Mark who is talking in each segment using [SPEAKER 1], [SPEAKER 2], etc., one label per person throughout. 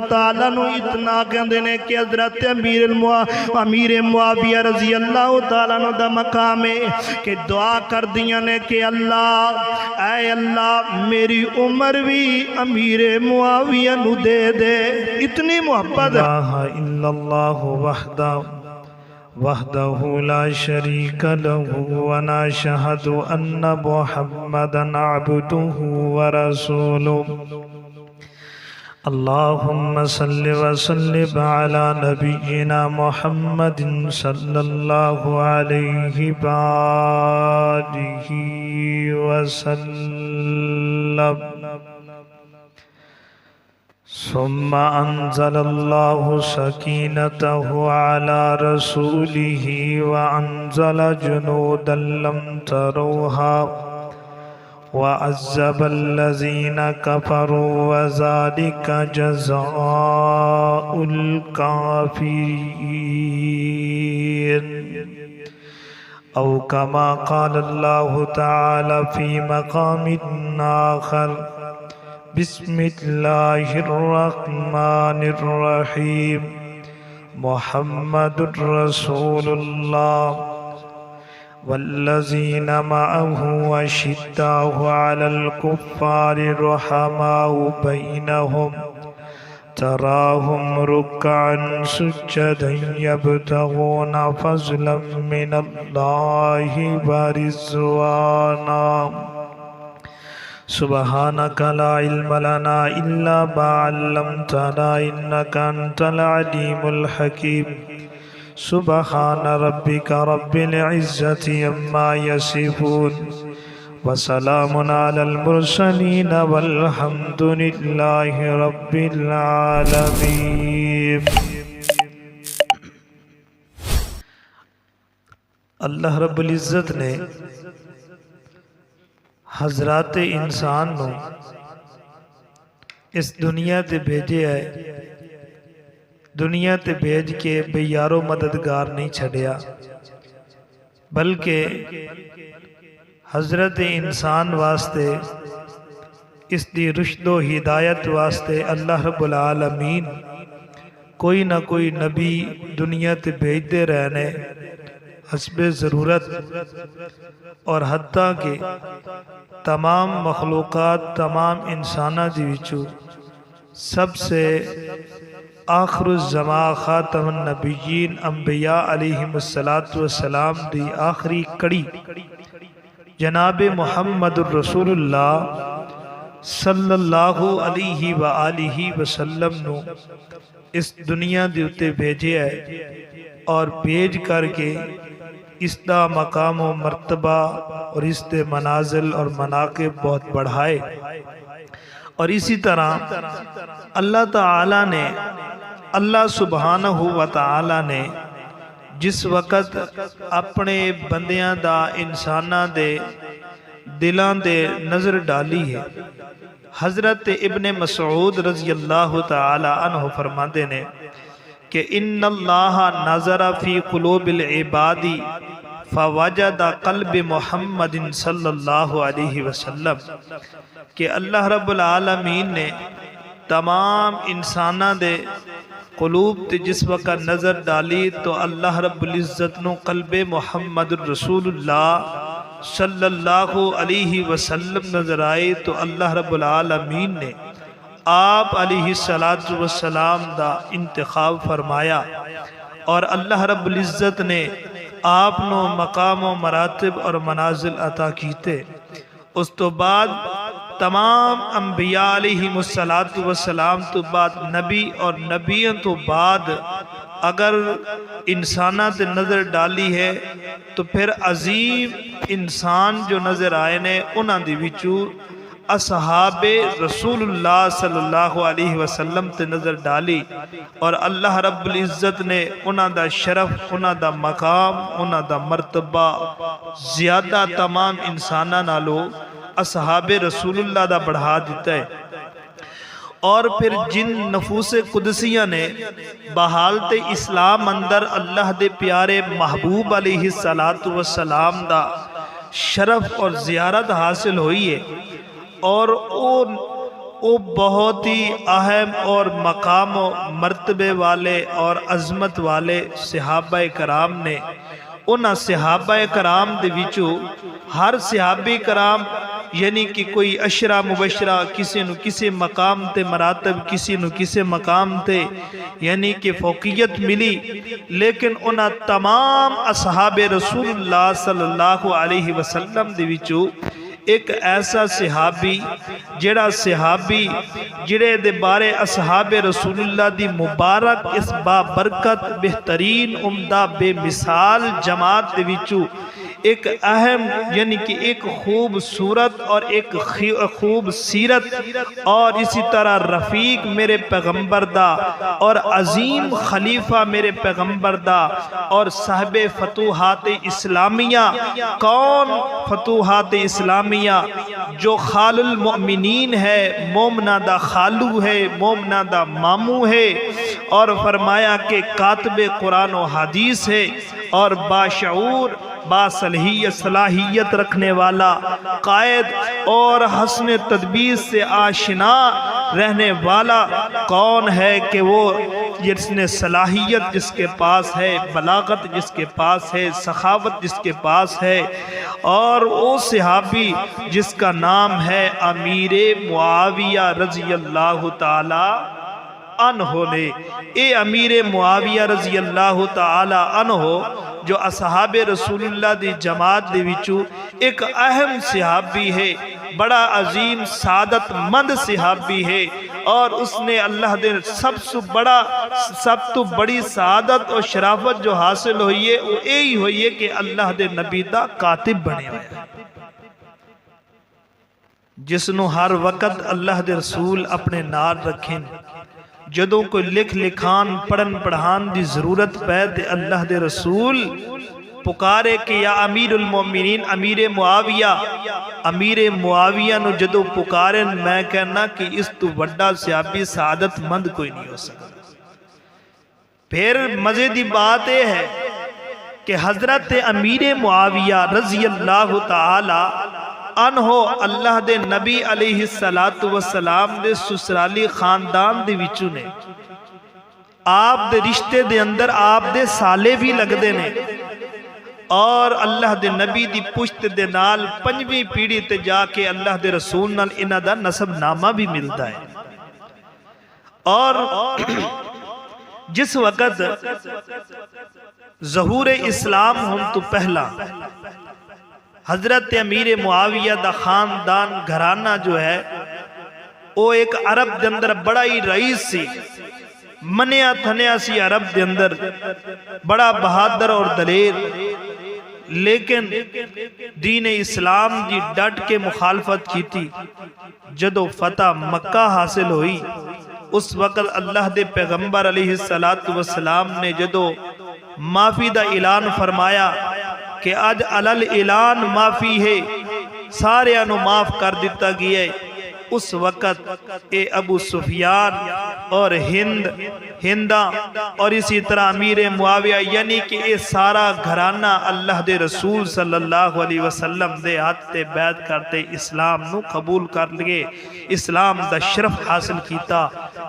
[SPEAKER 1] تعالیٰ نو اتنا کہندے نے کہ حضرت امیر معاویہ رضی اللہ تعالیٰ نو دا مقام ہے کہ دعا کر دیاں نے کہ اللہ اے اللہ میری عمر بھی امیر معاویہ نو دے دے. اتنی محبت.
[SPEAKER 2] لا الہ الا اللہ وحدہ لا شریک لہ ونشہد ان محمدا عبدہ ورسولہ. اللہم صلی وسلم علی نبینا محمد صلی اللہ علیہ وآلہ وسلم. ثم انزل اللہ سکینتہ علی رسولہ وانزل جنودا لم تروها وعذب الذين كفروا وذلك جزاء الكافرين. أو كما قال الله تعالى في مقام آخر بسم الله الرحمن الرحيم محمد رسول الله والذين معه أشداء على الكفار رحماء بينهم تراهم ركعا سجدا يبتغون فضلا من الله ورضوانا. سبحانك لا علم لنا إلا ما علمتنا إنك أنت العليم الحكيم. سبحان ربك رب العزة عما يصفون وسلام على المرسلين والحمد لله رب العالمين. اللہ رب العزت نے حضرات انسان نو اس دنیا تے بھیجے ہے. دنیا تے بھیج کے بے یارو مددگار نہیں چھڑیا بلکہ حضرت انسان واسطے اس دی رشد و ہدایت واسطے اللہ رب العالمین کوئی نہ کوئی نبی دنیا تے بھیج دے رہنے حسب ضرورت. اور حتیٰ کہ تمام مخلوقات تمام انسانہ دی وچوں سب سے آخر الزمان خاتم النبیین انبیاء علیہم السلام دی آخری کڑی جناب محمد الرسول اللہ صلی اللہ علیہ وآلہ وسلم نو اس دنیا دے اتے بھیجے ہے اور بھیج کر کے اس دا مقام و مرتبہ اور اس دے منازل اور مناقب بہت بڑھائے. اور اسی طرح اللہ تعالیٰ نے اللہ سبحانہ و تعالی نے جس وقت اپنے بندیاں دا انساناں دے دلاں دے نظر ڈالی ہے. حضرت ابن مسعود رضی اللہ تعالی عنہ فرماتے نے کہ ان اللہ نظر فی قلوب العباد فوجد قلب محمد صلی اللہ علیہ وسلم کہ اللہ رب العالمین نے تمام انساناں دے قلوب تے جس وقت نظر ڈالی تو اللہ رب العزت نو قلب محمد الرسول اللہ صلی اللہ علیہ وسلم نظر آئے تو اللہ رب العالمین نے آپ علیہ السلام دا انتخاب فرمایا اور اللہ رب العزت نے آپ نو مقام و مراتب اور منازل عطا کیتے. اس تو بعد تمام انبیاء علیہم السلام تو بعد نبی اور نبیوں تو بعد اگر انسانات نظر ڈالی ہے تو پھر عظیم انسان جو نظر آئے نے انہاں دی وچوں اصحاب رسول اللہ صلی اللہ علیہ وسلم تے نظر ڈالی اور اللہ رب العزت نے انہاں دا شرف انہاں دا مقام انہاں دا مرتبہ زیادہ تمام انساناں نالو اصحاب رسول اللہ دا بڑھا دیتا ہے. اور پھر جن نفوس قدسیہ نے بحالت اسلام اندر اللہ دے پیارے محبوب علیہ السلام دا شرف اور زیارت حاصل ہوئی ہے اور وہ بہت ہی اہم اور مقام و مرتبے والے اور عظمت والے صحابہ کرام نے. انہاں صحابہ کرام دے وچوں ہر صحابی کرام یعنی کہ کوئی عشرہ مبشرہ کسی نو کسی مقام تے مراتب کسی نو کسی مقام تے یعنی کہ فوقیت ملی، لیکن انہاں تمام اصحاب رسول اللہ صلی اللہ علیہ وسلم دے وچوں ایک ایسا صحابی جڑے دے بارے اصحاب رسول اللہ دی مبارک اس بابرکت بہترین عمدہ بے مثال جماعت دے وچوں ایک اہم یعنی کہ ایک خوبصورت اور ایک خوب سیرت اور اسی طرح رفیق میرے پیغمبر دا اور عظیم خلیفہ میرے پیغمبر دا اور صاحب فتوحات اسلامیہ. کون فتوحات اسلامیہ؟ جو خال المؤمنین ہے، مومنہ دا خالو ہے، مومنہ دا مامو ہے، اور فرمایا کہ کاتب قرآن و حدیث ہے اور باشعور صلاحیت رکھنے والا قائد اور حسن تدبیر سے آشنا رہنے والا کون ہے کہ وہ جس نے صلاحیت جس کے پاس ہے، بلاغت جس کے پاس ہے، سخاوت جس کے پاس ہے، اور وہ صحابی جس کا نام ہے امیر معاویہ رضی اللہ تعالی عنہ نے. اے امیر معاویہ رضی اللہ تعالی عنہ جو اصحاب رسول اللہ دی جماعت دے وچوں ایک اہم صحابی ہے، بڑا عظیم سعادت مند صحابی ہے، اور اس نے اللہ دے سب تو بڑی سعادت اور شرافت جو حاصل ہوئی ہے وہ یہی ہوئی ہے کہ اللہ دے نبی دا کاتب بنے ہوئے، جس نو ہر وقت اللہ دے رسول اپنے نال رکھیں. جدوں کوئی لکھ لکھان پڑھن پڑھان دی ضرورت پہ تے اللہ دے رسول پکارے کہ یا امیر المومنین امیر معاویہ نو جدوں پکارے میں کہنا کہ اس تو بڑا صحابی سعادت مند کوئی نہیں ہو سکتا. پھر مزے دی بات یہ ہے کہ حضرت امیر معاویہ رضی اللہ تعالی عنہ اللہ دے نبی علیہ السلام دے سسرالی خاندان دے وچوں نے. آپ دے رشتے دے اندر آپ دے سالے بھی لگ دے نے، اور اللہ دے نبی دی پشت دے نال 5ویں پیڑھی تے جا کے اللہ دے رسول نال انہاں دا نسب نامہ بھی ملتا ہے. اور جس وقت ظہور اسلام ہم تو پہلا حضرت امیر معاویہ دا خاندان گھرانہ جو ہے وہ ایک عرب دے اندر بڑا ہی رئیس سی، منیا تھنیا سی عرب دے اندر، بڑا بہادر اور دلیر، لیکن دین اسلام دی ڈٹ کے مخالفت کی تھی. جدو فتح مکہ حاصل ہوئی اس وقت اللہ دے پیغمبر علیہ السلام نے جدو معافی دا اعلان فرمایا کہ آج علل اعلان معافی ہے، سارے انو معاف کر دیتا گیا ہے. اس وقت اے ابو سفیان اور ہندہ اور اسی طرح امیر معاویہ یعنی کہ اے سارا گھرانہ اللہ دے رسول صلی اللہ علیہ وسلم دے ہاتھ تے بیعت کرتے اسلام نو قبول کر لگے، اسلام دا شرف حاصل کیتا.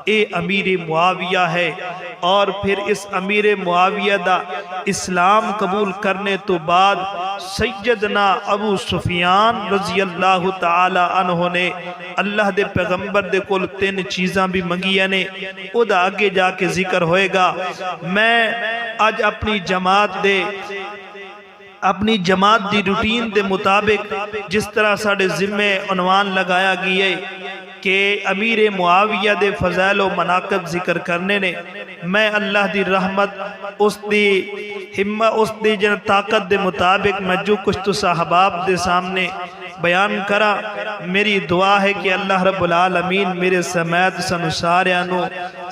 [SPEAKER 2] اے امیر معاویہ ہے، اور پھر اس امیر معاویہ دا اسلام قبول کرنے تو بعد سیدنا ابو سفیان رضی اللہ تعالی عنہ نے اللہ دے پیغمبر دے کول 3 چیزاں بھی منگیاں نے، او دا آگے جا کے ذکر ہوئے گا. میں آج اپنی جماعت دی روٹین دے مطابق جس طرح ساڑھے ذمے عنوان لگایا گیا ہے کہ امیر معاویہ دے فضائل و مناقب ذکر کرنے نے، میں اللہ دی رحمت اس دی ہمت اس دی جن طاقت دے مطابق میں جو کچھ تو صحاباب دے سامنے بیان کرا. میری دعا ہے کہ اللہ رب العالمین میرے سمیت سنساریانو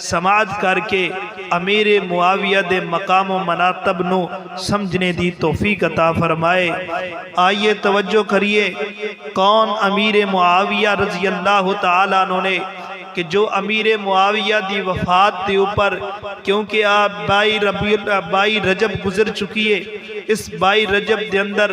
[SPEAKER 2] سماعت کر کے امیر معاویہ دے مقام و مناطب نو سمجھنے دی توفیق عطا فرمائے. آئیے توجہ کریے کون امیر معاویہ رضی اللہ تعالیٰ عنہ نے کہ جو امیر معاویہ دی وفات دے اوپر، کیونکہ آپ 22 رجب گزر چکی ہے، اس 22 رجب دے اندر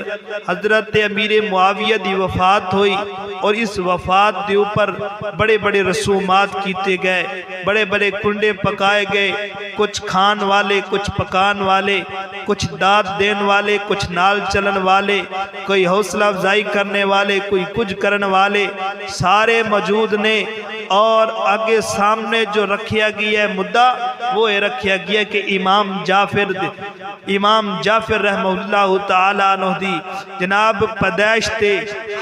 [SPEAKER 2] حضرت امیر معاویہ دی وفات ہوئی، اور اس وفات دے اوپر بڑے بڑے رسومات کیتے گئے، بڑے بڑے کنڈے پکائے گئے، کچھ کھان والے، کچھ پکان والے، کچھ داد دین والے، کچھ نال چلن والے، کوئی حوصلہ افزائی کرنے والے، کوئی کچھ کرن والے، سارے موجود نے۔ اور آگے سامنے جو رکھیا گیا ہے مدعا، وہ یہ رکھیا گیا کہ امام جعفر رحمہ اللہ تعالیٰ عنہ دی جناب پیدائش تے،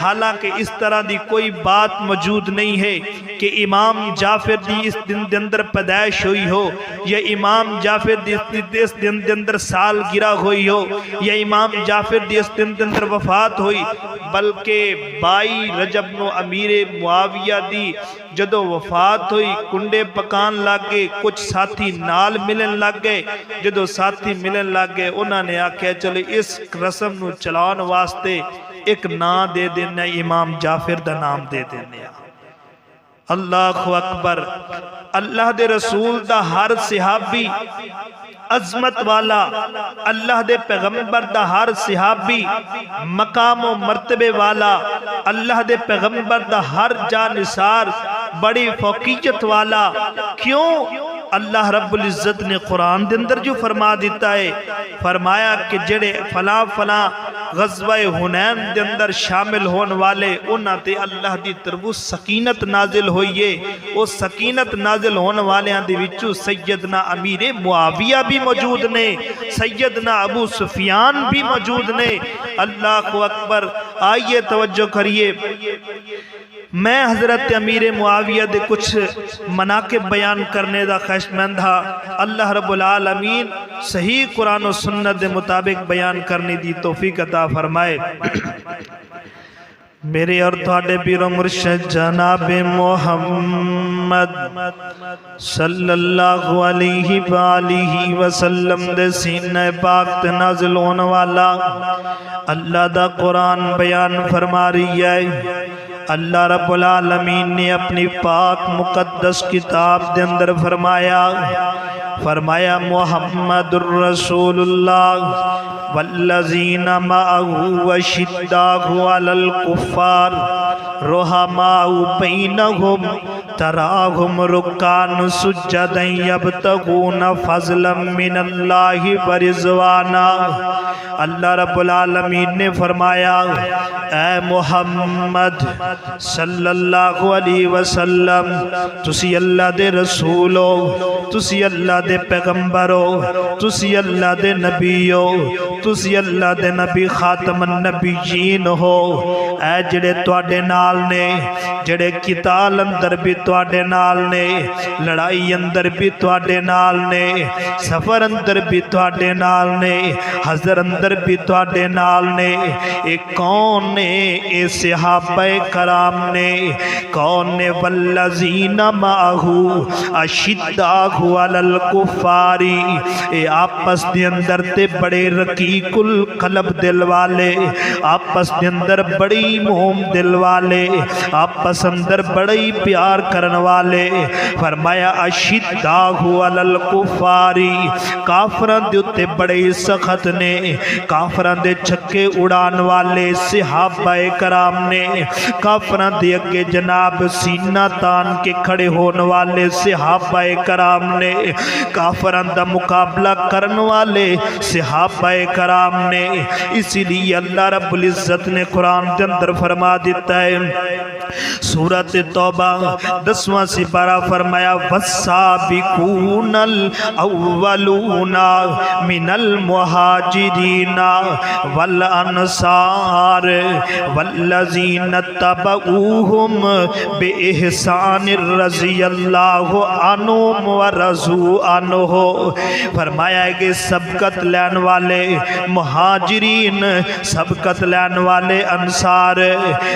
[SPEAKER 2] حالانکہ اس طرح دی کوئی بات موجود نہیں ہے کہ امام جعفر دی اس دن دے اندر پیدائش ہوئی ہو، یا امام جعفر دی اس دن دے اندر سال گرہ ہوئی ہو، یا امام جعفر دی اس دن دے اندر وفات ہوئی، بلکہ 22 رجب نو امیر معاویہ دی جدو وفات ہوئی، کنڈے پکان لگ گئے، کچھ ساتھی نال ملن لگ گئے۔ جدو ساتھی ملن لگ گئے، انہوں نے آکھیا چلے اس رسم نو چلان واسطے ایک نام دے دینا، امام جعفر دا نام دے دینا۔ اللہ اکبر۔ اللہ دے رسول دا ہر صحابی عظمت والا، اللہ دے پیغمبر دا ہر صحابی مقام و مرتبے والا، اللہ دے پیغمبر دا ہر جانثار بڑی فوقیت والا۔ کیوں؟ اللہ رب العزت نے قرآن دے اندر جو فرما دیتا ہے، فرمایا کہ جڑے فلاں فلاں غزوہ حنین دے اندر شامل ہون والے، انہاں تے اللہ دی طرف سکینت نازل ہوئی ہے۔ وہ سکینت نازل ہون والیاں دے وچوں سیدنا امیر معاویہ بھی موجود نے، سیدنا ابو سفیان بھی موجود نے۔ اللہ اکبر۔ آئیے توجہ کریے، میں حضرت امیر معاویہ دے کچھ مناقب بیان کرنے دا خواہشمند ہاں۔ اللہ رب العالمین صحیح قرآن و سنت دے مطابق بیان کرنے دی توفیق عطا فرمائے۔ میرے اور تھوڑے پیر و مرشد جناب محمد صلی اللہ علیہ وآلہ وسلم دے سینہ پاک تے نازل ہونے والا اللہ دا قرآن بیان فرما رہی ہے۔ اللہ رب العالمین نے اپنی پاک مقدس کتاب دے اندر فرمایا محمد الرسول اللہ والذین معه اشداء علی الکفار رحماء بینہم تراہم رکعا سجدا یبتغون فضلا من اللہ ورضوانا۔ اللہ رب العالمین نے فرمایا اے محمد صلی اللہ علیہ وسلم، تسی اللہ دے رسول ہو، تسی اللہ دے پیغمبر ہو، تسی اللہ دے نبی ہو، تسی اللہ دے نبی خاتم النبیین ہو۔ اے جڑے تواڈے نال نے، جڑے قتال اندر بھی تواڈے نال نے، لڑائی اندر بھی تواڈے نال نے، سفر اندر بھی تواڈے نال نے، حضر اندر بھی تواڈے نال نے۔ اے کون نے؟ اے صحابہ کرام نے۔ کون نے؟ والذین معہ اشداء علی الکفار۔ اے آپس دے اندر تے بڑے رقیق القلب دل والے، آپس دے اندر بڑی موم دل والے، آپس اندر بڑی پیار کرن والے۔ فرمایا اشداء علی الکفار، کافران دے اتے بڑے سخت نے، کافران دے چھکے اڑان والے صحابہ کرام نے، کافران دے اگے جناب سینہ تان کے کھڑے ہون والے صحابہ کرام نے، کافران دا مقابلہ کرن والے صحابہ کرام نے۔ اسی لیے اللہ رب العزت نے قرآن کے اندر فرما دیتا ہے، سورۃ توبہ 10واں سپارہ فرمایا والسابقون الاولون من المہاجرین والانصار والذین اتبعوہم باحسان رضی اللہ عنہم ورضوا عنہ۔ فرمایا کہ سبقت لین والے مہاجرین، سبقت لین والے انصار،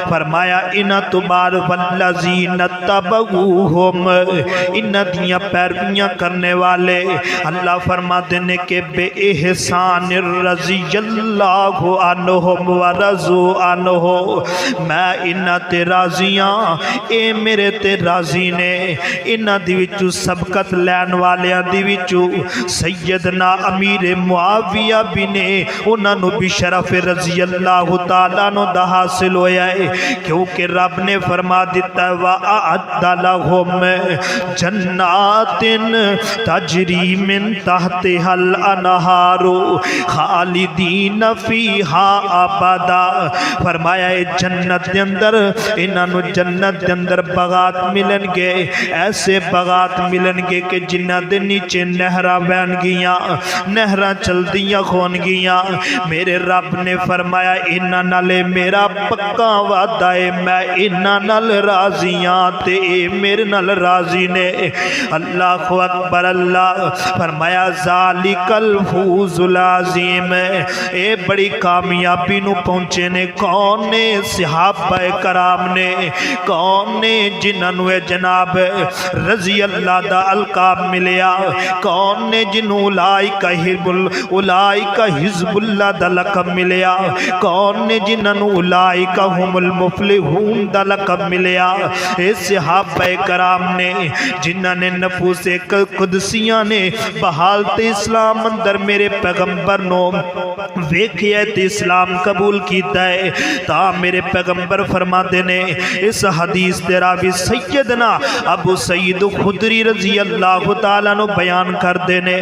[SPEAKER 2] فرمایا انہ تمہار والذین اتبعوہم، انہ دیاں پیرویاں کرنے والے۔ اللہ فرما دینے کہ بے احسان رضی
[SPEAKER 1] رضی اللہ عنہم ورضوا عنہ، میں انہاں تے راضیاں اے میرے تے راضی نے۔ انہاں دی وچوں سبقت لین والیاں دی وچوں سیدنا امیر معاویہ بھی نے، انہاں نو بھی شرف رضی اللہ تعالیٰ عنہ دا حاصل ہویا ہے، کیونکہ رب نے فرما دیتا ہے وَأَعَدَّ لَهُمْ جَنَّاتٍ تَجْرِي مِن تَحْتِهَا الْأَنْهَارُ خَالِدِينَ فِيهَا أَبَدًا۔ فرمایا ہے جنت دے اندر انہاں نو جنت دے اندر باغات ملن گے، ایسے باغات ملن گے کہ جنہاں دے نیچے نہراں بہن گیاں، نہراں چلدیاں کھون گیاں۔ میرے رب نے فرمایا انہاں نال میرا پکا وعدہ ہے، میں انہاں نال راضیاں تے اے میرے نال راضی نے۔ اللہ اکبر اللہ۔ فرمایا ذالک الفوز العظیم، اے بڑی کامیابی نو پہنچے نے کون نے؟ صحابہ کرام نے۔ کون نے؟ جنہاں نو جناب رضی اللہ دا القاب ملیا۔ کون نے؟ جنہوں اولائک حزب اللہ دا لقب ملیا۔ کون نے؟ جنہاں نو اولائک ہم المفلحون دا لقب ملیا۔ اے صحابہ کرام نے جنہاں نے نفوس قدسیاں نے بحالت اسلام اندر میرے پیغمبر نو ویکھیا تے اسلام قبول کیتا ہے۔ تا میرے پیغمبر فرماتے نے اس حدیث دے راوی سیدنا ابو سعید خدری رضی اللہ تعالیٰ نو بیان کر دینے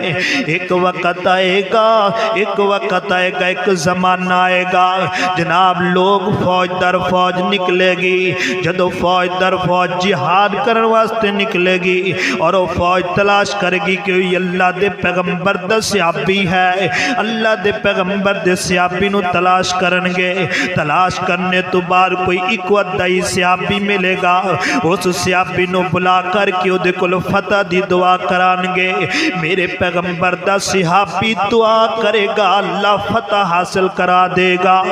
[SPEAKER 1] ایک وقت آئے گا، ایک وقت آئے گا، ایک زمانہ آئے گا جناب لوگ فوج در فوج نکلے گی، جدو فوج در فوج جہاد کرن واسطے نکلے گی اور وہ فوج تلاش کرے گی کہ اللہ دے پیغمبر دا صحابی ہے، اللہ دے پیغمبر دے صحابی نو تلاش کرنگے۔ تلاش کرنے تو بعد کوئی ایک ودائی صحابی ملے گا، اس صحابی نو بلا کر کے او دے کل فتح دی دعا کرانگے۔ میرے پیغمبر دا صحابی دعا کرے گا، اللہ فتح حاصل کرا دے گا۔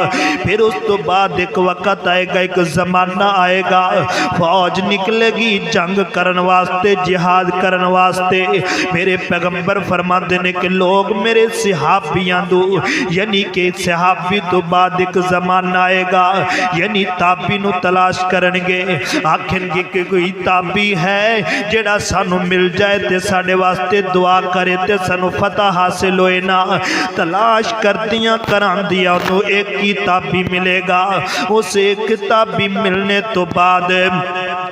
[SPEAKER 1] پھر اس تو بعد ایک وقت آئے گا، ایک زمانہ آئے گا، فوج نکلے گی جنگ کرن واسطے، جہاد کرن واسطے۔ میرے پیغمبر فرما دینے کہ لوگ میرے صحابیاں دو، یعنی کہ صحابی تو بعد ایک زمانہ آئے گا، یعنی تابی نو تلاش کرنگے، آکھن گے کہ کوئی تابی ہے جڑا سانو مل جائے تے ساڑے واسطے دعا کرے تے سانو فتح حاصل ہوئے نا۔ تلاش کردیاں کران دیا انہوں ایک کتابی ملے گا، اس ایک کتابی ملنے تو بعد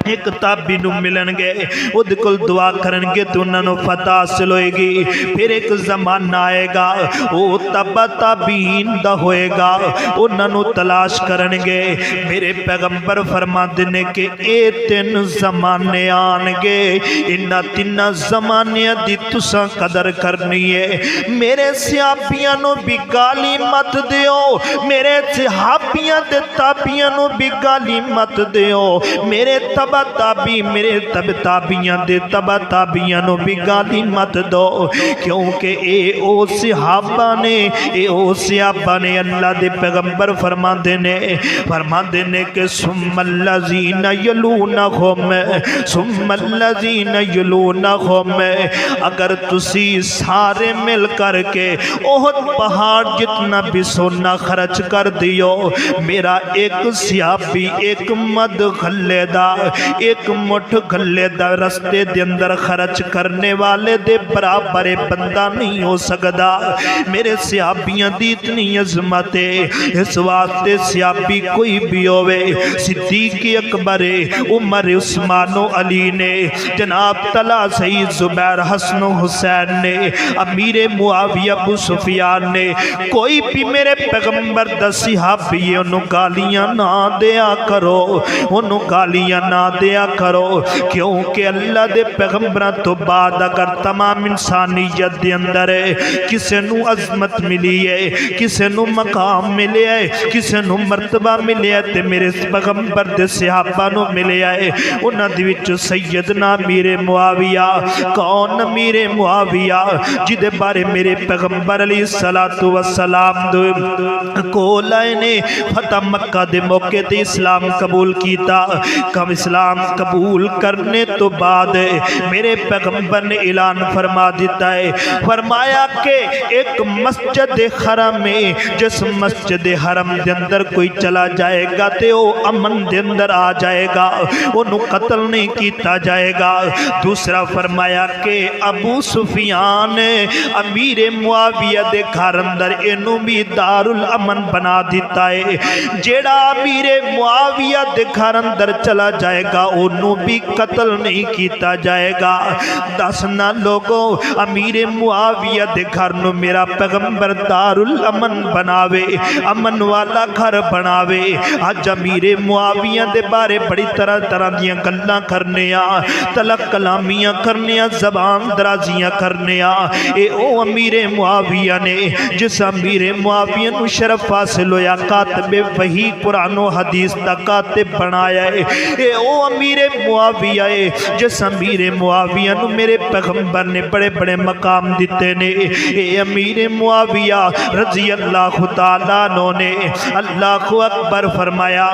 [SPEAKER 1] ایک تابی نو ملن گے، وہ دکل دعا کرنگے تو انہوں نے فتح حاصل ہوئے گی۔ پھر ایک زمانہ آئے گا، وہ تبا تابین دا ہوئے گا، انہوں نے تلاش کرنگے۔ میرے پیغمبر فرما دینے کہ اے تین زمانے آنگے، انہ تین زمانے دی تساں قدر کرنی ہے۔ میرے صحابیاں نو بھی گالی مت دیو، میرے صحابیاں دے تابیاں نو بھی گالی مت دیو، میرے تبا تابی، میرے تب تابیاں دے تبا تابیاں نو بھی گالی مت دو، کیونکہ اے او صحابہ نے، اے او صحابہ نے اللہ دے پیغمبر فرما دینے کہ ثم الذین یلونہم، ثم الذین یلونہم۔ اگر تسی سارے مل کر کے احد پہاڑ جتنا بھی سونا خرچ کر دیو، میرا ایک صحابی ایک مد غلے دا، ایک مٹھ غلے دا رستے دے اندر خرچ کرنے والے دے برابر بندہ نہیں ہو سکدا۔ میرے صحابیاں دی اتنی عظمت ہے، اس واسطے صحابی کوئی بھی ہوئے، صدیق اکبر، عمر، عثمان و علی نے، جناب طلحہ، سعید، زبیر، حسن و حسین نے، امیر معاویہ، ابو سفیان نے، کوئی بھی میرے پیغمبر دا صحابی انہوں گالیاں نہ دیا کرو، انہوں گالیاں نہ دیا کرو، کیونکہ اللہ دے پیغمبرہ تو بعد اگر تمام انسانیت دے اندر ہے کسے نو عظمت ملی ہے، کسے نو مقام ملے ہے، کسے نو مرتبہ ملے ہے تے میرے پیغمبر دے صحابہ نو ملے ہے۔ انہاں دی وچ سیدنا امیر معاویہ، کون امیر معاویہ جدے بارے میرے پیغمبر علیہ السلام کو لائے نے فتح مکہ دے موقع تے اسلام قبول کیتا۔ کم اسلام اسلام قبول کرنے تو بعد میرے پیغمبر نے اعلان فرما دیتا ہے، فرمایا کہ ایک مسجد حرم میں جس مسجد حرم دے اندر کوئی چلا جائے گا تے وہ امن دے اندر آ جائے گا، انہوں قتل نہیں کیتا جائے گا۔ دوسرا فرمایا کہ ابو سفیان امیر معاویہ دے گھر اندر انہوں بھی دار الامن بنا دیتا ہے، جیڑا امیر معاویہ دے گھر اندر چلا جائے گا انہوں بھی قتل نہیں کیتا جائے گا۔ دسنا لوگوں امیر معاویہ دے گھر نو میرا پیغمبر دار الامن بناوے، امن والا گھر بناوے۔ آج امیر معاویہ دے بارے بڑی طرح دیاں گلاں کرنیاں، تلک کلامیاں کرنیاں، زبان درازیاں کرنیاں۔ اے او امیر معاویہ نے جس امیر معاویہ نو شرف حاصل ہویا کاتب وحی قرآن و حدیث دا کاتب بنایا ہے، اے او امیر معاویہ ہے جس امیر معاویہ نو میرے پیغمبر نے بڑے بڑے مقام دیتے نے۔ اے امیر معاویہ رضی اللہ تعالیٰ عنہ نے اللہ اکبر فرمایا،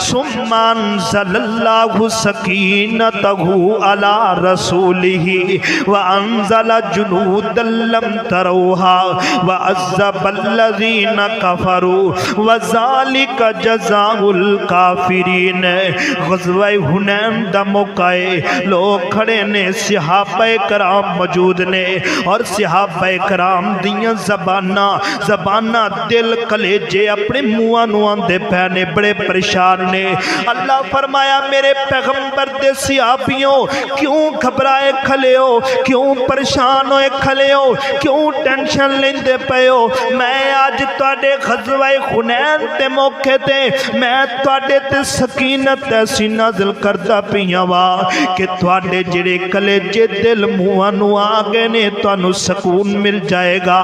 [SPEAKER 1] ثم انزل اللہ سکینتہ علی رسولہ وانزل جنودا لم تروها وعذب الذین کفروا وذالک جزاء الکافرین۔ غزوہ حنین دا موقع لوگ کھڑے نے، صحابہ کرام موجود نے، اور صحابہ کرام دیاں زبانہ دل کلیجے اپنے منہ نو آندے پہنے بڑے پریشان نے۔ اللہ فرمایا میرے پیغمبر دے صحابیوں کیوں گھبرائے کھلے ہو، کیوں پریشان ہوئے کھلے ہو، کیوں ٹینشن لیندے پئے ہو؟ میں آج تواڈے غزوہ حنین تے موقع تے میں تواڈے تے سکینت ایسی نازل کردا پیاں وا کہ تواڈے جڑے کلیجے دل منہ نو آ گئے نے تانوں سکون مل جائے گا۔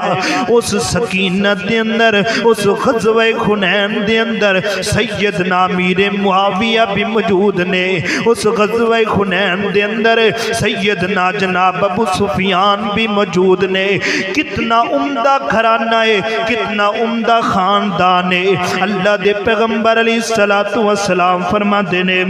[SPEAKER 1] اس سکینت دے اندر، اس غزوہ حنین دے اندر سیدنا امیر معاویہ بھی موجود نے، اس غزوہ حنین دے اندر سیدنا جناب ابو سفیان بھی موجود نے۔ کتنا عمدہ گھرانہ ہے، کتنا عمدہ خاندان ہے۔ اللہ دے پیغمبر علیہ السلام فرما دینے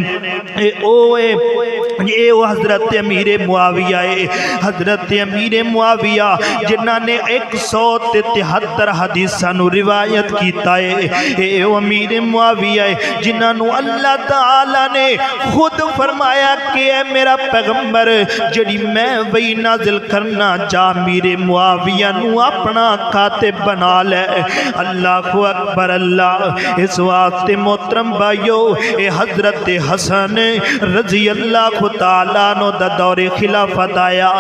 [SPEAKER 1] اے او حضرت امیر معاویہ ہے، حضرت امیر معاویہ جنہاں نے 173 حدیثاں نو روایت کیتا ہے۔ اے او امیر معاویہ ہے جنہاں نو اللہ تعالی نے خود فرمایا کہ اے میرا پیغمبر جڑی میں وہی نازل کرنا جا امیر معاویہ نو اپنا کاتب بنا لے۔ اللہ اکبر اللہ۔ اس واسطے محترم بھائیو اے حضرت حسن رضی اللہ تعالیٰ عنہ دا دور خلافت آیا،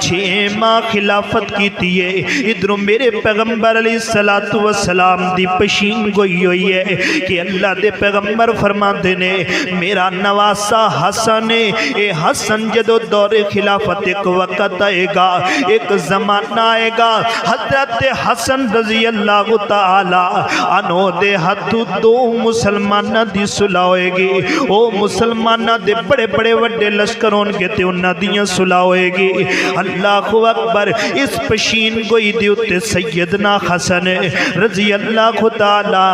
[SPEAKER 1] 6 ماہ خلافت کی تیئے۔ ادھر میرے پیغمبر علیہ السلام دی پشین گوئی ہوئی ہے کہ اللہ دے پیغمبر فرما دینے میرا نواسا حسن، اے حسن جدو دور خلافت ایک وقت آئے گا، ایک زمانہ آئے گا، حضرت حسن رضی اللہ تعالیٰ عنہ دے ہاتھوں 2 مسلمانہ دی صلح ہوئے گی۔ او مسلمانہ دے بڑے بڑے وڈے لشکرون کے تے انہ دیاں صلح ہوئے گی۔ اللہ اکبر۔ اس پشین گوئی دیوتے سیدنا حسن رضی اللہ تعالیٰ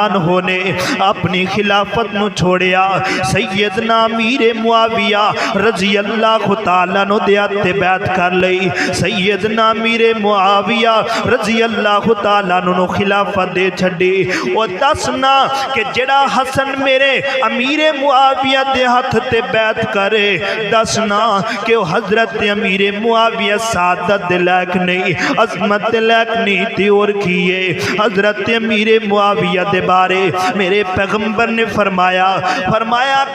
[SPEAKER 1] عنہ نے اپنی خلافت نو چھوڑیا، سیدنا امیر معاویہ رضی اللہ تعالیٰ عنہ دیاتے بیعت کر لئی۔ سیدنا امیر معاویہ رضی اللہ تعالیٰ عنہ خلافت دے چھڑی۔ وہ دسنا کہ جڑا حسن میرے امیر معاویہ دے ہاتھ تے بیعت کرے، دسنا کہ وہ حضرت امیر معاویہ سعادت لائق نہیں، عظمت لائق نہیں تھی۔ اور کیے حضرت امیر معاویہ دے بارے میرے پیغمبر نے فرمایا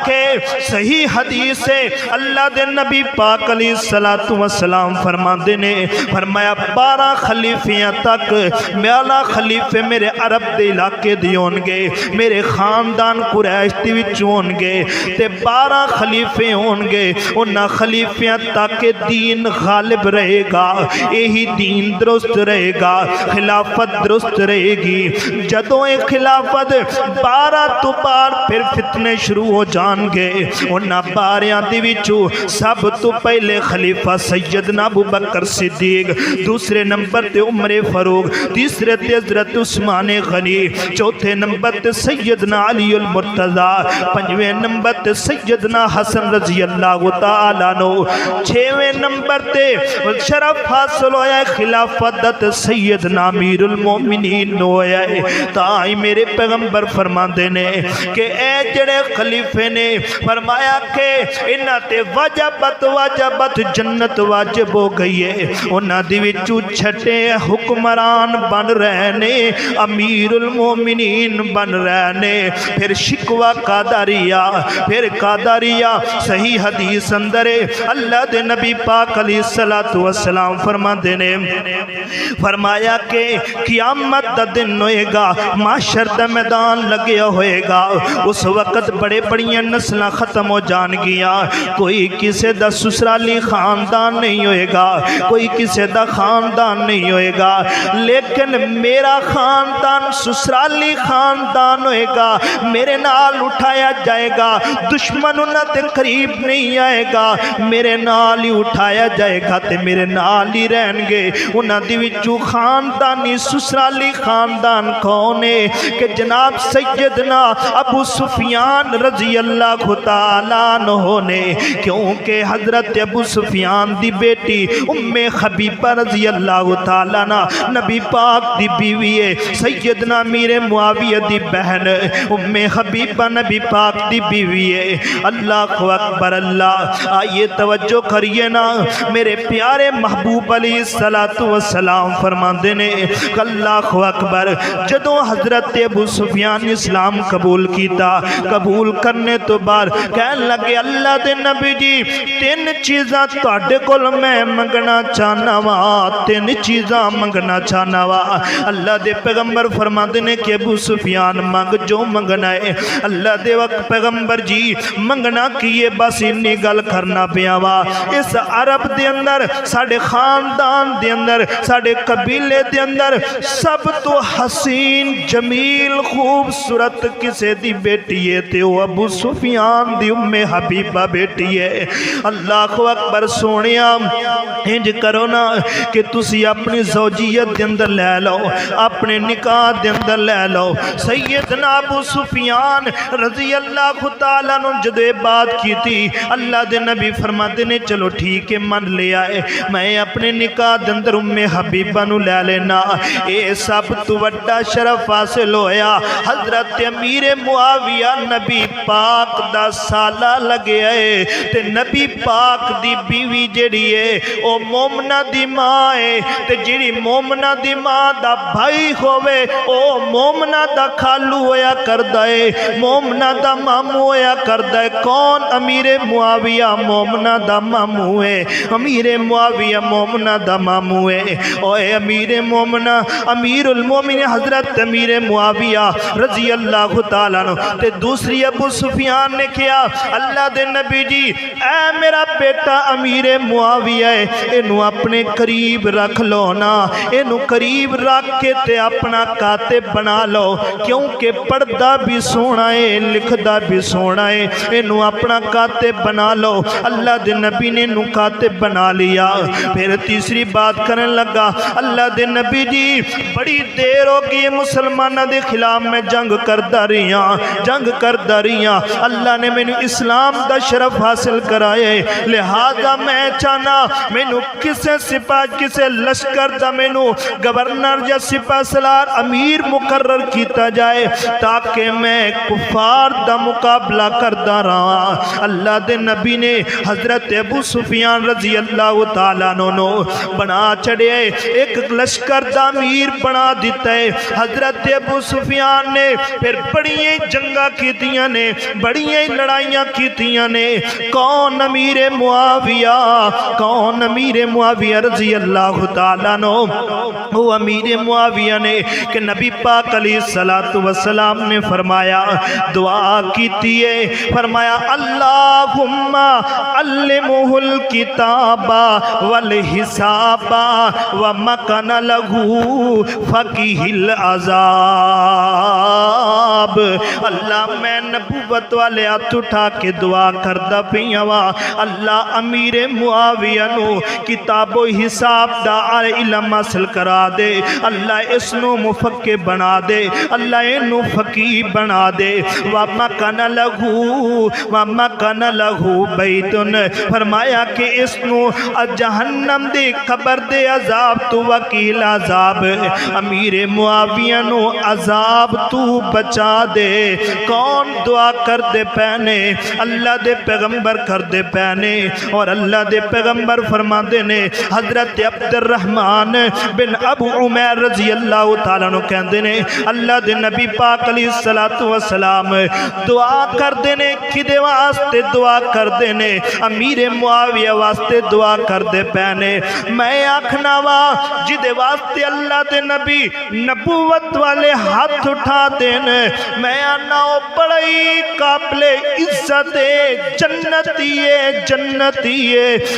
[SPEAKER 1] کہ صحیح حدیث ہے، اللہ دے نبی پاک علیہ السلام فرما دینے فرمایا 12 خلیفیاں تک میالا خلیفے میرے عرب دے علاقے دی ہونگے، میرے خاندان قریش دی وچ ہونگے، تے 12 خلیفے ہونگے۔ انہاں خلیفیاں تک دین غالب رہے گا، یہی دین درست رہے گا، خلافت درست رہے گی۔ جدوں ایک خلافت 12 تو پار پھر فتنے شروع ہو جان گے انہاں باریاں دے وچوں سب تو پہلے خلیفہ سیدنا ابو بکر صدیق، دوسرے نمبر تے عمر فاروق، تیسرے تے حضرت عثمان غنی، چوتھے نمبر تے سیدنا علی المرتضی، پنجویں نمبر تے سیدنا حسن رضی اللہ تعالیٰ عنہ، چھویں نمبر تے شرف حاصل ہویا ہے خلافت سیدنا امیر المومنین نو ہویا ہے۔ تائی میرے پیغمبر فرماندے نے کہ اے جڑے خلیفے نے فرمایا کہ انہاں تے واجبت جنت واجب ہو گئی ہے، انہاں دی وچوں چھٹے حکمران بن رہے نے، امیر المومنین بن رہے نے۔ پھر شکوہ قادریہ صحیح حدیث اندر اللہ دے نبی پاک علیہ السلام فرما دینے فرمایا کہ قیامت دا دن ہوئے گا، معاشر دا میدان لگیا ہوئے گا، اس وقت بڑے بڑیاں نسلیں ختم ہو جان گیا، کوئی کسے دا سسرالی خاندان نہیں ہوئے گا، کوئی کسے دا خاندان نہیں ہوئے گا، لیکن میرا خاندان سسرالی خاندان ہوئے گا، میرے نال اٹھایا جائے گا، دشمن انہاں تے قریب نہیں آئے گا، میرے نال ہی اٹھایا جائے گا تے میرے نال ہی رہن گے۔ انہاں دی وچوں خاندانی سسرالی خاندان کون ہے کہ جناب سیدنا ابو سفیان رضی اللہ تعالیٰ عنہ نے، کیونکہ حضرت ابو سفیان دی بیٹی ام حبیبہ رضی اللہ تعالیٰ عنہ نبی پاک دی بیوی ہے، سیدنا امیر معاویہ دی بہن ام حبیبہ نبی پاک دی بیوی ہے۔ اللہ اکبر اللہ، آئیے توجہ کریے نا، میرے پیارے محبوب علیہ السلام فرماندے نے اللہ اکبر، جدوں حضرت ابو سفیان اسلام قبول کیتا، قبول کرنے تو بعد کہنے لگے اللہ دے نبی جی تین چیزاں تواڈے کول میں منگنا چاہنا وا، تین چیزاں منگنا چاہنا وا۔ اللہ دے پیغمبر فرماندے نے کہ ابو سفیان منگ جو منگنا ہے۔ اللہ دے وقت پیغمبر جی منگنا کیے بس انی گل کرنا پیا وا، اس عرب دے اندر ساڑے خاندان دے اندر ساڑے قبیلے دے اندر سب تو حسین جمیل خوبصورت کسے دی بیٹی ہے تے وہ ابو سفیان دی ام حبیبہ بیٹی ہے۔ اللہ اکبر، سونیا انج کرو نا کہ تسی اپنی زوجیت دے اندر لے لو، اپنے نکاح دے اندر لے لو۔ سیدنا ابو سفیان رضی اللہ تعالیٰ عنہ جدو بات کی تھی، اللہ دے نبی فرماتے نے چلو ٹھیک ہے من لے آئے، میں اپنے نکاح دے اندر ام حبیبہ نو لے لینا۔ اے سب تو وڈا شرف حاصل ہویا، حضرت امیر معاویہ نبی پاک دا سالہ لگے آئے تے نبی پاک دی بیوی جڑی ہے او مومنہ دی ماں ہے، تے جڑی مومنہ دی ماں دا بھائی ہوئے او مومنہ دا کھالو ہویا کردہ ہے، مومنہ دا مامو ہویا کردہ ہے۔ کون؟ امیر معاویہ مومنہ دا مامو ہے، امیر معاویہ مومنہ دا مامو ہے۔ اوے امیر مومنہ امیر المومن حضرت امیر معاویہ رضی اللہ تعالیٰ عنہ تے دوسری ابو سفیان نے کیا اللہ دے نبی جی اے میرا بیٹا امیر معاویہ ہے، انہوں اپنے قریب رکھ لو نا، انہوں قریب رکھ کے تے اپنا کاتب بنا لو، کیونکہ پڑھدا بھی سونا ہے لکھدا بھی سونا ہے، انہوں اپنا کاتب بنا لو۔ اللہ دے نبی نے انہوں کاتب بنا لیا۔ پھر تیسری بات کرنے لگا اللہ دے نبی جی بڑی دیر ہو گئی مسلمانہ دے خلاف میں جنگ کردہ رہیاں، اللہ نے میں اسلام دا شرف حاصل کرائے، لہذا میں چاہنا میں کسے سپاہ کسے لشکر دا میں گورنر یا سپاہ سالار امیر مقرر کیتا جائے تاکہ میں کفار دا مقابلہ کردہ رہا۔ اللہ دے نبی نے حضرت ابو سفیان رضی اللہ تعالیٰ عنہ بنا چڑھے ایک لشکر دا امیر بنا دیتا ہے۔ حضرت ابو سفیان نے پھر بڑیاں جنگاں کیتیاں نے، بڑیاں لڑائیاں کیتیاں نے۔ کون؟ امیر معاویہ رضی اللہ تعالیٰ عنہ۔ وہ امیر معاویہ نے کہ نبی پاک علیہ السلام نے فرمایا دعا کیتی ہے، فرمایا اللہم علمہ الکتاب والحساب ومکن لہو فقیہ العذاب۔ اللہ میں نبوت والے ہاتھ اٹھا کے دعا کردا پیاں وا اللہ امیر معاویہ نو کتاب و حساب دا علم حاصل کرا دے اللہ اس نو مفقہ بنا دے اللہ اینو فقیہ بنا دے وَمَكَنَ لَهُ بَيْتٌ فرمایا کہ اس نو جہنم دے قبر دے عذاب تو وکیل عذاب امیر معاویہ نو عذاب تو بچا دے کون دعا کر دے پہنے اللہ دے پیغمبر کر دے پہنے اور اللہ دے پیغمبر فرما دے نے حضرت عبد الرحمن بن ابو عمیر رضی اللہ تعالیٰ نو کہندے نے اللہ دے نبی پاک علیہ السلام دعا کر دے نے کدے واسطے دعا کر دے نے امیر معاویہ واسطے دعا کر دے پہنے میں آکھنا وا جدے واسطے اللہ دے نبی نبوت والے ہاتھ اٹھا دین میں آنا بڑی قابل عزت جنتی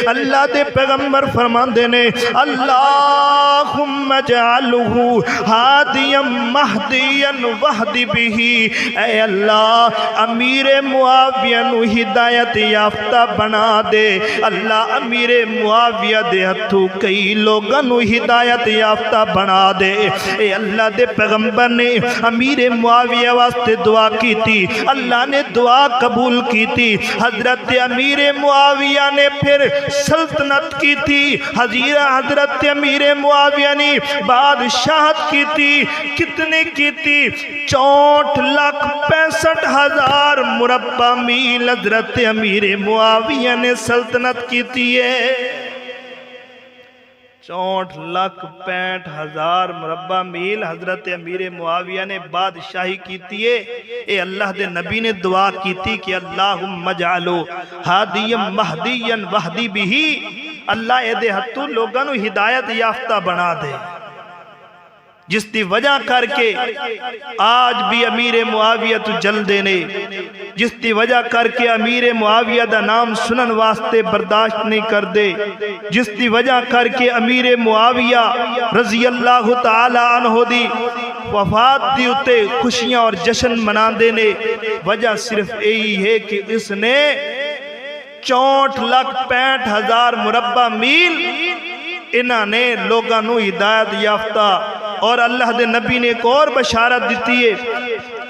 [SPEAKER 1] اللہ دے پیغمبر فرما دینے اللہم اجعلہ ہادیا مہدیا وحدی بھی اے اللہ امیر معاویہ نو ہدایت یافتہ بنا دے اللہ امیر معاویہ دے ہتھو کئی لوگاں نو ہدایت یافتہ بنا دے اے اللہ دے پیغمبر نے امیر معاویہ واسطے دعا کی تھی اللہ نے دعا قبول کی تھی حضرت امیر معاویہ نے پھر سلطنت کی تھی حضرت امیر معاویہ نے بادشاہت کی تھی کتنے کی تھی 64,65,000 مربع میل حضرت امیر معاویہ نے سلطنت کی تھی 64,65,000 مربع میل حضرت امیر معاویہ نے بادشاہی کی تھی اے اللہ دے نبی نے دعا کی تھی کہ اللہم اجعلو ہادیا مہدیا وحدی بھی اللہ اے دے ہتھو لوگاں نو ہدایت یافتہ بنا دے جس دی وجہ کر کے آج بھی امیر معاویہ تو جل دینے جس دی وجہ کر کے امیر معاویہ دا نام سنن واسطے برداشت نہیں کر دے جس دی وجہ کر کے امیر معاویہ رضی اللہ تعالی عنہ دی وفات دی اتے خوشیاں اور جشن منا دینے وجہ صرف یہی ہے کہ اس نے 64,65,000 مربع میل انہاں نے لوگاں نو ہدایت یافتہ اور اللہ دے نبی نے ایک اور بشارت دیتی ہے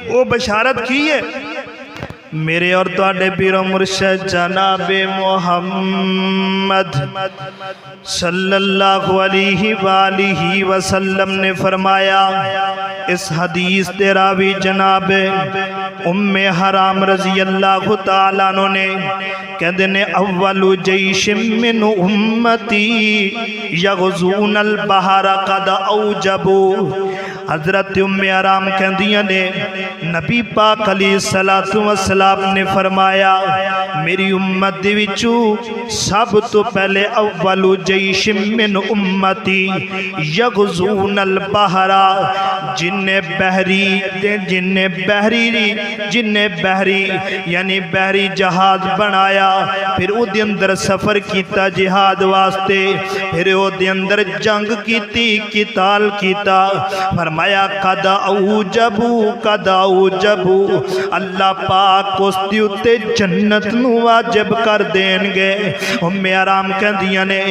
[SPEAKER 1] وہ بشارت کی ہے میرے اور تواڈے پیر و مرشد جناب محمد صلی اللہ علیہ وآلہ وسلم نے فرمایا اس حدیث دے راوی جناب ام حرام رضی اللہ تعالیٰ عنہ نے کہتے ہیں اول جیش من امتی یغزون البحر قد اوجبو حضرت ام حرام کہندیاں نے نبی پاک علیہ السلام نے فرمایا میری امت دی وچوں سب تو پہلے اول جیش من امتی یغزون البحر جن بحری یعنی بحری جہاز بنایا پھر او دے اندر سفر کیتا جہاد واسطے پھر او دے اندر جنگ کیتی قتال کیتا فرمایا قد اوجبو اللہ پاک اس دی اتے جنت نو واجب کر دین گے ام حرام کہندیاں نے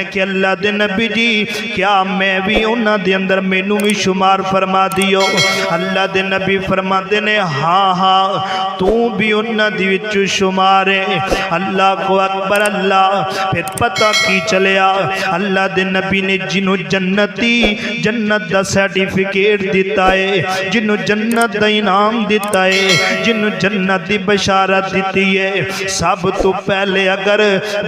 [SPEAKER 1] کہ اللہ دے نبی جی کیا میں بھی انہاں دے اندر مینوں بھی شمار فرما دیو اللہ دے نبی فرما دینے ہاں تو بھی انہاں دی وچوں شمار ہے اللہ کو اکبر اللہ پھر پتہ کی چلیا اللہ دے نبی نے جنہوں جنت دا سرٹیفکیٹ دیتا ہے جنہوں جنت دا انعام دیتا ہے جنہوں جنت دی بشارت دیتی ہے سب تو پہلے اگر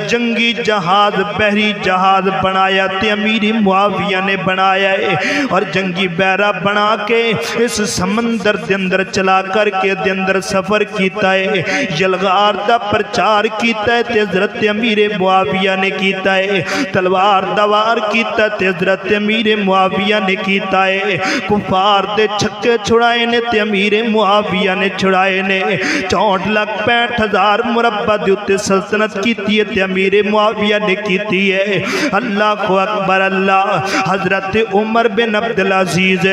[SPEAKER 1] جنگی جہاز بحری جہاز بنایا تے امیر معاویہ نے بنایا ہے اور جنگی بیرہ بنا کے اس سمندر دے اندر چلا کر کے دے اندر سفر کیتا ہے یلغار دا پرچار کیتا ہے تے حضرت امیر معاویہ نے کیتا ہے تلوار دوار کیتا ہے تے حضرت امیر معاویہ نے کیتا ہے، کفار دے چھکے چھڑائے نے تے امیر معاویہ نے چھڑائے نے۔ 64,65,000 مربع دے اتے سلطنت کیتی ہے تے امیر معاویہ نے کیتی ہے۔ اللہ اکبر اللہ۔ حضرت عمر بن عبدالعزیز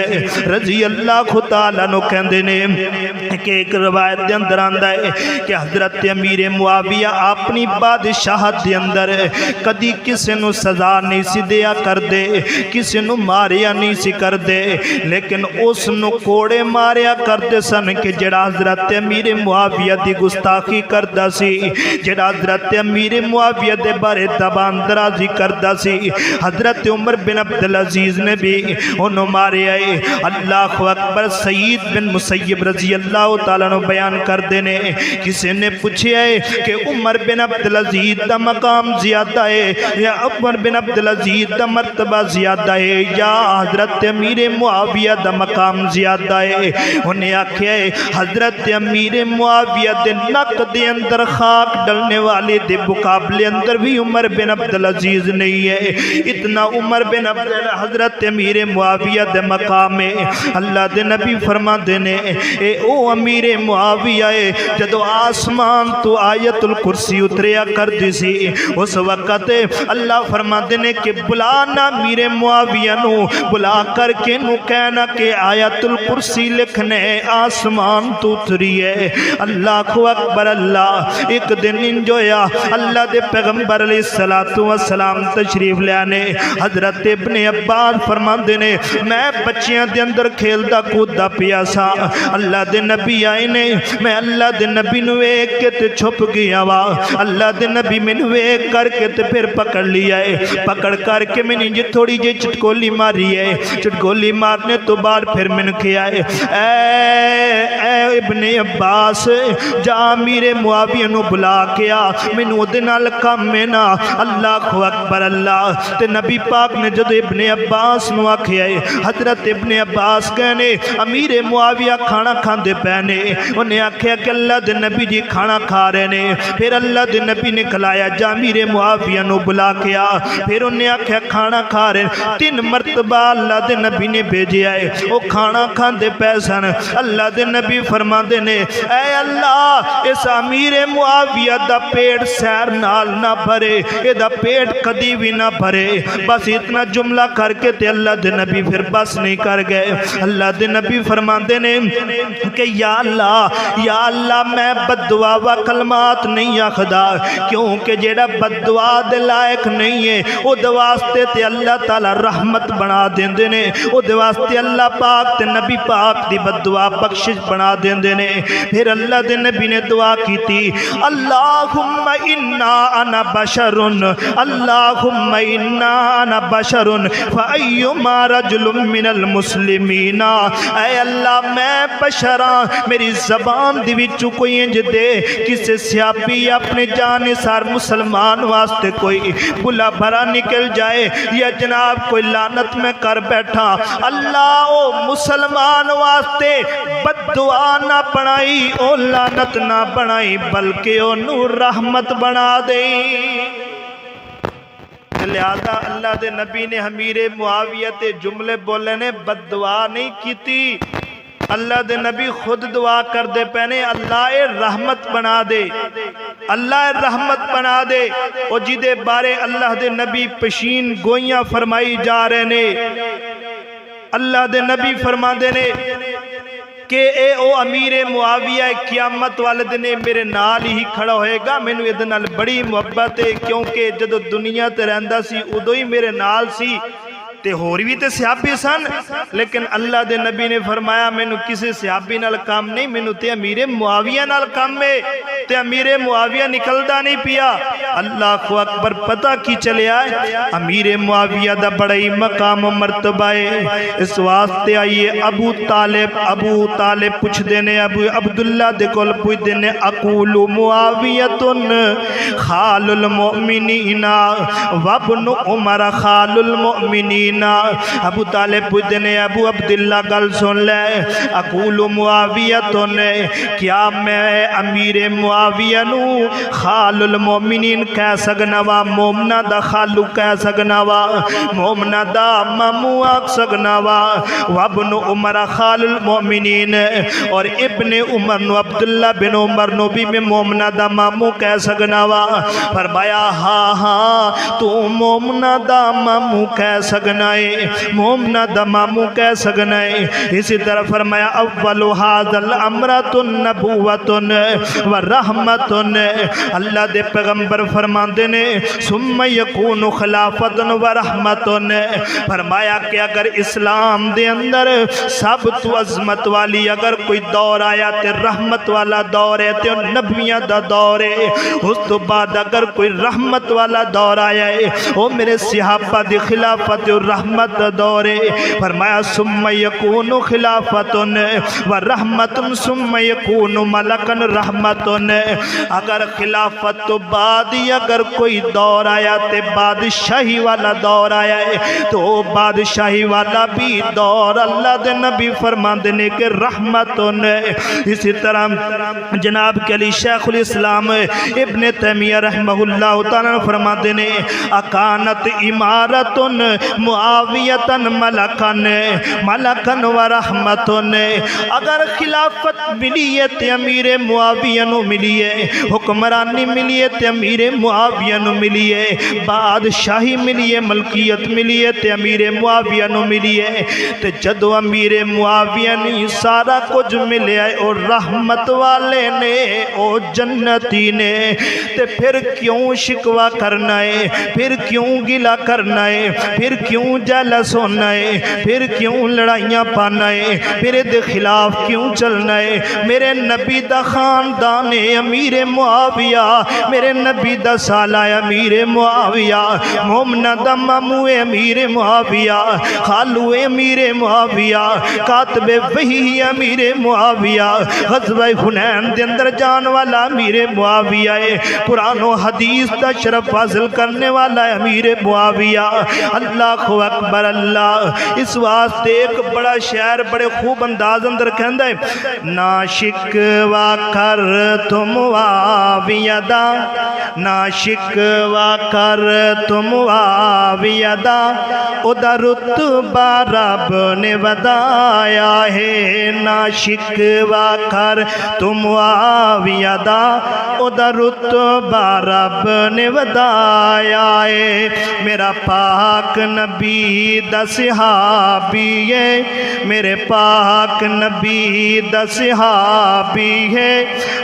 [SPEAKER 1] رضی اللہ تعالیٰ نو کہندے نے کہ ایک روایت دے اندر آندا ہے کہ حضرت امیر معاویہ اپنی بادشاہت دے اندر کدی کسے نو سزا نہیں سی دیا کر دے، کسے نو ماریا نہیں سی کر دے، لیکن اس نو کوڑے ماریا کر دے سن کہ جڑا حضرت امیر معاویہ دی گستاخی کردا سی، جڑا حضرت امیر معاویہ دے بارے زبان درازی کردا سی، حضرت عمر بن عبدالعزیز نے بھی انہوں مارے آئے۔ اللہ اکبر۔ سعید بن مسیب رضی اللہ تعالیٰ نے بیان کر دینے، کسی نے پوچھے آئے کہ عمر بن عبدالعزیز دا مقام زیادہ ہے یا عمر بن عبدالعزیز دا مرتبہ زیادہ ہے یا حضرت امیر معاویہ دا مقام زیادہ ہے؟ انہیں آکھیا ہے حضرت امیر معاویہ دے نک دے اندر خاک ڈلنے والے دے مقابلے اندر بھی عمر بن عبدالعزیز نہیں ہے، اتنا عمر بن عبدالعزیز حضرت امیر معاویہ دے مقام ہے۔ اللہ دے نبی فرما دینے اے او امیر معاویہ ہے، جدو آسمان تو آیت الکرسی اتریا کر دی سی اس وقت اللہ فرما دینے کہ بلانا امیر معاویہ نو، بلا کر کے نو کہنا کہ آیت الکرسی لکھنے آسمان تو اتری ہے۔ اللہ اکبر اللہ۔ ایک دن انجویا اللہ دے پیغمبر علیہ السلام تشریف لے آنے، حضرت ابن عباس فرما دینے میں بچیاں دے اندر کھیلدا کوددا پیا سا، اللہ دے نبی آئے نے، میں اللہ دے نبی نو ایک کے تے چھپ گیا وا، اللہ دے نبی میں نو ایک کر کے تے پھر پکڑ لیا ہے، پکڑ کر کے میں نے تھوڑی جی چٹکولی ماری ہے، چٹکولی مارنے تو بعد پھر میں نے کیا ہے اے ابن عباس جا امیر معاویہ نو بلا کیا، میں نو دے نال کم میں نا۔ اللہ اکبر اللہ۔ تے نبی پاک نے جدو ابن عباس نو آکھیا ہے، حضرت ابن عباس کہنے امیر معاویہ کھانا کھاندے پہنے، انہیں آکھیا کہ اللہ دے نبی جی کھانا کھا رہے نے، پھر اللہ دے نبی نے کھلایا جا امیر معاویہ نو بلا کیا، پھر انہیں آکھیا کھانا کھا رہے، 3 مرتبہ اللہ دے نبی نے بھیجیا ہے، وہ کھانا کھاندے پیسن۔ اللہ دے نبی فرما دینے اے اللہ اس امیر معاویہ دا پیٹ سیر نال نہ بھرے، اے دا پیٹ کدی بھی نہ بھرے، بس اتنا جملہ کر کے تے اللہ دے نبی پھر بس نہیں کر گئے۔ اللہ دے نبی فرما دینے کہ یا اللہ میں بد دعا و کلمات نہیں آخدا، کیونکہ جیڑا بد دعا دے لائق نہیں ہے او دواستے تے اللہ تعالی رحمت بنا دیندے نے، او دواستے اللہ پاک تے نبی پاک دی بد دعا بخشش بنا دیندے نے۔ پھر اللہ دے نبی نے دعا کی تھی اللہم انا بشر، اللہم انا بشر فایما رجل من المسلمین، اے اللہ میں بشراں، میری زبان دی وچوں کوئی انج دے کسے سیاپی اپنے جانثار مسلمان واسطے کوئی بلا بھرا نکل جائے یا جناب کوئی لعنت میں کر بیٹھا، اللہ او مسلمان واسطے بد دعا نہ بنائی، او لعنت نہ بنائی، بلکہ او نور رحمت بنا دے۔ لہذا اللہ دے نبی نے امیر معاویہ تے جملے بولے نے بد دعا نہیں کیتی، اللہ دے نبی خود دعا کر دے پہنے اللہ رحمت بنا دے، اللہ رحمت بنا دے۔ اور جدے بارے اللہ دے نبی پشین گوئیاں فرمائی جا رہے نے، اللہ دے نبی فرما دے نے کہ اے او امیر معاویہ قیامت والے دن میرے نال ہی کھڑا ہوئے گا، میں نے ادھے نال بڑی محبت ہے، کیونکہ جدو دنیا تے رہندا سی ادو ہی میرے نال سی تے ہوری بھی تے صحابی سن، لیکن اللہ دے نبی نے فرمایا میں نے کسی صحابی نال کام نہیں، میں نے تے امیر معاویہ نال کام میں، تے امیر معاویہ نکلدا نہیں پیا۔ اللہ اکبر۔ پتہ کی چلے آئے امیر معاویہ دا بڑی مقام و مرتبہ ہے، اس واسطے آئیے ابو طالب پوچھ دینے، ابو عبداللہ دے کول پوچھ دینے اقول معاویتن خال المؤمنین وابن عمر خال المؤمنین، مدینہ ابو طالب پوچھتے نے ابو عبداللہ گل سن لے اقول معاویہ نے کیا میں امیر معاویہ نو خال المومنین کہہ سکنا وا مومنہ دا خالو کہہ سکنا وا مومنہ دا مامو آکھ سکنا وا وابن عمر خال المومنین اور ابن عمر نو عبداللہ بن عمر نو بھی میں مومنہ دا مامو کہہ سکنا وا فرمایا ہاں ہاں تو مومنہ دا مامو کہہ سکنا ہے مومنہ دا مامو کہہ سکنا ہے اسی طرح فرمایا اول هذا الامرۃ النبوۃ ورحمۃ اللہ دے پیغمبر فرماندے نے ثم یکون خلافۃ ورحمۃ فرمایا کہ اگر اسلام دے اندر سب تو عظمت والی اگر کوئی دور آیا تے رحمت والا دور ہے تے نبیاں دا دور ہے اس تو بعد اگر کوئی رحمت والا دور آیا ہے وہ میرے صحابہ دی خلافت اور رحمت دا دور ہے فرمایا ثم یکون خلافت ورحمت ثم یکون ملکن رحمت اگر خلافت تو بعد ہی اگر کوئی دور آیا تے بادشاہی والا دور آیا ہے تو بادشاہی والا بھی دور اللہ دے نبی فرماندے نے کہ رحمت اسی طرح جناب کے علی شیخ الاسلام ابن تیمیہ رحمہ اللہ تعالیٰ فرماندے نے اکانت امارت معاویتا ملکن و رحمت اگر خلافت ملی ہے تے امیر معاویہ نو ملی ہے حکمرانی ملی ہے تے امیر معاویہ نو ملی ہے بادشاہی ملی ہے ملکیت ملی ہے تے امیر معاویہ نو ملی ہے تے جدو امیر معاویہ نے سارا کچھ ملے ہے اور رحمت والے نے او جنتی نے تے پھر کیوں شکوہ کرنا ہے پھر کیوں گلہ کرنا ہے پھر کیوں جالس ہونا ہے پھر کیوں لڑائیاں پانا ہے پھر دے خلاف کیوں چلنا ہے میرے نبی دا خاندان امیر معاویہ میرے نبی دا سالہ امیر معاویہ مومنہ دا مامو امیر معاویہ خالو امیر معاویہ کاتب وحی امیر معاویہ غزوہ حنین دے اندر جان والا امیر معاویہ ہے قرآن و حدیث دا شرف حاصل کرنے والا امیر معاویہ اللہ اکبر اللہ اس واسطے ایک بڑا شعر بڑے خوب انداز اندر کہندہ ہے نا شکوہ کر تم معاویہ دا نا شکوہ کر تم معاویہ دا او دا رتبہ رب نے ودایا ہے نا شکوہ کر تم معاویہ دا او دا رتبہ رب نے ودایا ہے میرا پاک نبی دا صحابی ہے میرے پاک نبی دا صحابی ہے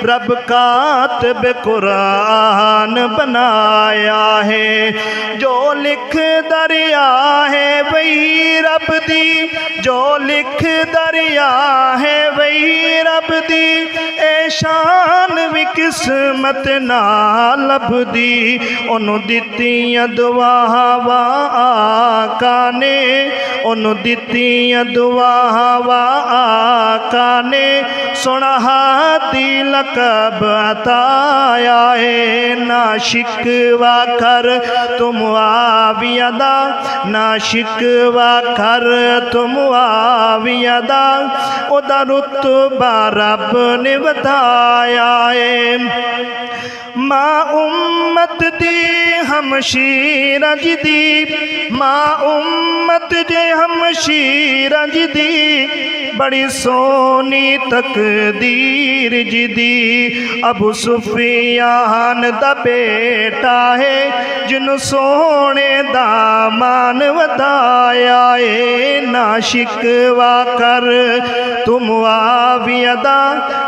[SPEAKER 1] رب کاتب قرآن بنایا ہے جو لکھ دریا ہے وہی رب دی جو لکھ دریا ہے وہی رب دی اے شان بھی قسمت نالب دی انہوں دیتیاں دعا ہوا آقا نے انہوں دیتیاں دعا ہوا آقا نے سنا ہاتھی لقب عطایا ہے نا شکوہ کر تم معاویہ دا نا شکوہ کر تم معاویہ دا او دا رتبہ رب نے بتایا ہے ماں امت دی ہمشیر جدی ماں امت دے ہمشیر جدی بڑی سونی تقدیر جدی ابو سفیان دا بیٹا ہے جن سونے دامان ودایا ہے نا شکوہ کر تم معاویہ دا